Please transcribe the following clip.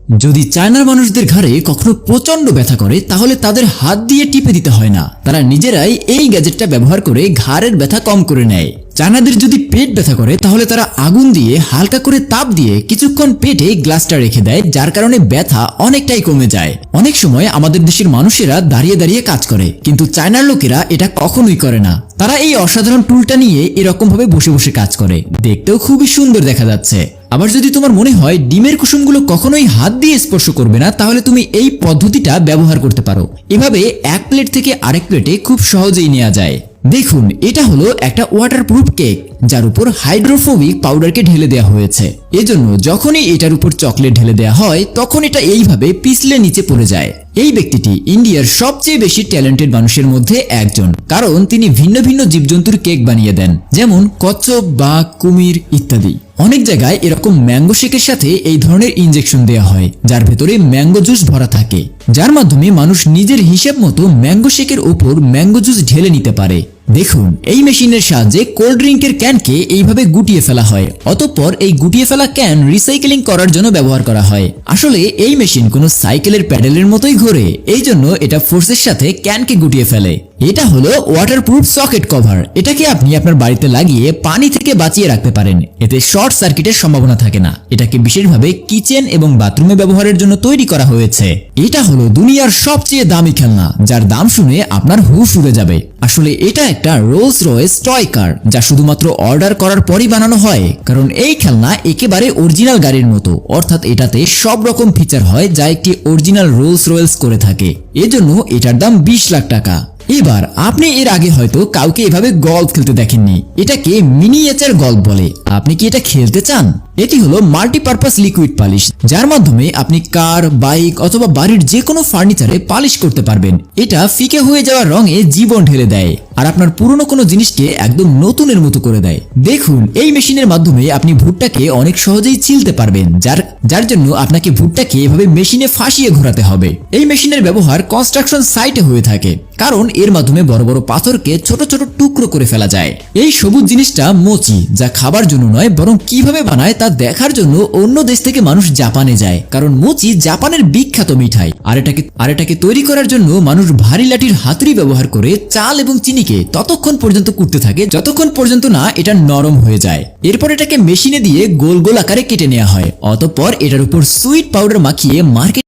যদি চায়নার মানুষদের ঘাড়ে কখনো প্রচন্ড ব্যথা করে তাহলে তাদের হাত দিয়ে টিপে দিতে হয় না, তারা নিজেরাই এই গ্যাজেটটা ব্যবহার করে ঘাড়ের ব্যথা কম করে নেয়। চায়নাদের যদি পেট ব্যথা করে তাহলে তারা আগুন দিয়ে হালকা করে তাপ দিয়ে কিছুক্ষণ পেটে গ্লাসটা রেখে দেয়, যার কারণে ব্যথা অনেকটাই কমে যায়। অনেক সময় আমাদের দেশের মানুষেরা দাঁড়িয়ে দাঁড়িয়ে কাজ করে, কিন্তু চায়নার লোকেরা এটা কখনোই করে না। তারা এই অসাধারণ টুলটা নিয়ে এরকম ভাবে বসে বসে কাজ করে, দেখতেও খুবই সুন্দর দেখা যাচ্ছে। আবার যদি তোমার মনে হয় ডিমের কুসুমগুলো কখনোই হাত দিয়ে স্পর্শ করবে না, তাহলে তুমি এই পদ্ধতিটা ব্যবহার করতে পারো। এভাবে এক প্লেট থেকে আরেক প্লেটে খুব সহজেই নেওয়া যায়। দেখুন, এটা হলো একটা ওয়াটারপ্রুফ কেক যার উপর হাইড্রোফোবিক পাউডারকে ঢেলে দেওয়া হয়েছে। এজন্য যখনই এটার উপর চকলেট ঢেলে দেওয়া হয় তখন এটা এইভাবে পিছলে নিচে পড়ে যায়। এই ব্যক্তিটি ইন্ডিয়ার সবচেয়ে বেশি ট্যালেন্টেড মানুষের মধ্যে একজন, কারণ তিনি ভিন্ন ভিন্ন জীবজন্তুর কেক বানিয়ে দেন, যেমন কচ্ছপ, বাঘ, কুমির ইত্যাদি। অনেক জায়গায় এরকম ম্যাঙ্গো শেকের সাথে এই ধরনের ইনজেকশন দেওয়া হয়, যার ভেতরে ম্যাঙ্গো জুস ভরা থাকে, যার মাধ্যমে মানুষ নিজের হিসেব মতো ম্যাঙ্গো শেকের উপর ম্যাঙ্গো জুস ঢেলে নিতে পারে। দেখুন, এই মেশিনের সাহায্যে কোল্ড ড্রিঙ্কের ক্যানকে এইভাবে গুটিয়ে ফেলা হয়, অতঃপর এই গুটিয়ে ফেলা ক্যান রিসাইকেলিং করার জন্য ব্যবহার করা হয়। আসলে এই মেশিন কোনো সাইকেলের প্যাডেলের মতোই ঘোরে, এই জন্য এটা ফোর্সের সাথে ক্যানকে গুটিয়ে ফেলে। এটা হলো ওয়াটারপ্রুফ সকেট কভার। এটাকে আপনি আপনার বাড়িতে লাগিয়ে পানি থেকে বাঁচিয়ে রাখতে পারেন, এতে শর্ট সার্কিটের সম্ভাবনা থাকে না। এটাকে বিশেষভাবে কিচেন এবং বাথরুমে ব্যবহারের জন্য তৈরি করা হয়েছে। এটা হলো দুনিয়ার সবচেয়ে দামি খেলনা, যার দাম শুনে আপনার হুশ উড়ে যাবে। আসলে এটা একটা রোলস রয়েস টয় কার, যা শুধুমাত্র অর্ডার করার পরই বানানো হয়, কারণ এই খেলনা একেবারে অরিজিনাল গাড়ির মতো, অর্থাৎ এটাতে সব রকম ফিচার হয় যা একটি অরিজিনাল রোলস রয়েস করে থাকে। এজন্য এটার দাম 20 লাখ টাকা। এবার আপনি এর আগে হয়তো কাউকে এভাবে গল্ফ খেলতে দেখেননি। এটাকে মিনিয়েচার গল্ফ বলে। আপনি কি এটা খেলতে চান? এটি হলো মাল্টিপারপাস লিকুইড পালিশ, যার মাধ্যমে আপনি কার, বাইক অথবা বাড়ির যে কোনো ফার্নিচারে পালিশ করতে পারবেন। এটা ফিকে হয়ে যাওয়া রঙে জীবন ঢেলে দেয় আর আপনার পুরনো কোনো জিনিসকে একদম নতুনের মতো করে দেয়। দেখুন, এই মেশিনের মাধ্যমে আপনি ভুট্টাকে অনেক সহজেই ছিলতে পারবেন, যার জন্য আপনাকে ভুট্টাকে এভাবে মেশিনে ফাঁসিয়ে ঘোরাতে হবে। এই মেশিনের ব্যবহার কনস্ট্রাকশন সাইটে হয়ে থাকে, কারণ এর মাধ্যমে বড় বড় পাথরকে ছোট ছোট টুকরো করে ফেলা যায়। এই সবুজ জিনিসটা মোচি, যা খাবার জন্য নয় বরং কিভাবে বানায় তা দেখার জন্য অন্য দেশ থেকে মানুষ জাপানে যায়, কারণ মোচি জাপানের বিখ্যাত মিঠাই। আর এটাকে তৈরি করার জন্য মানুষ ভারী লাঠির হাতুড়ি ব্যবহার করে চাল এবং চিনিকে ততক্ষণ পর্যন্ত কুটতে থাকে যতক্ষণ পর্যন্ত না এটা নরম হয়ে যায়। এরপর এটাকে মেশিনে দিয়ে গোল গোল আকারে কেটে নেওয়া হয়, অতঃপর এটার উপর সুইট পাউডার মাখিয়ে মার্কেট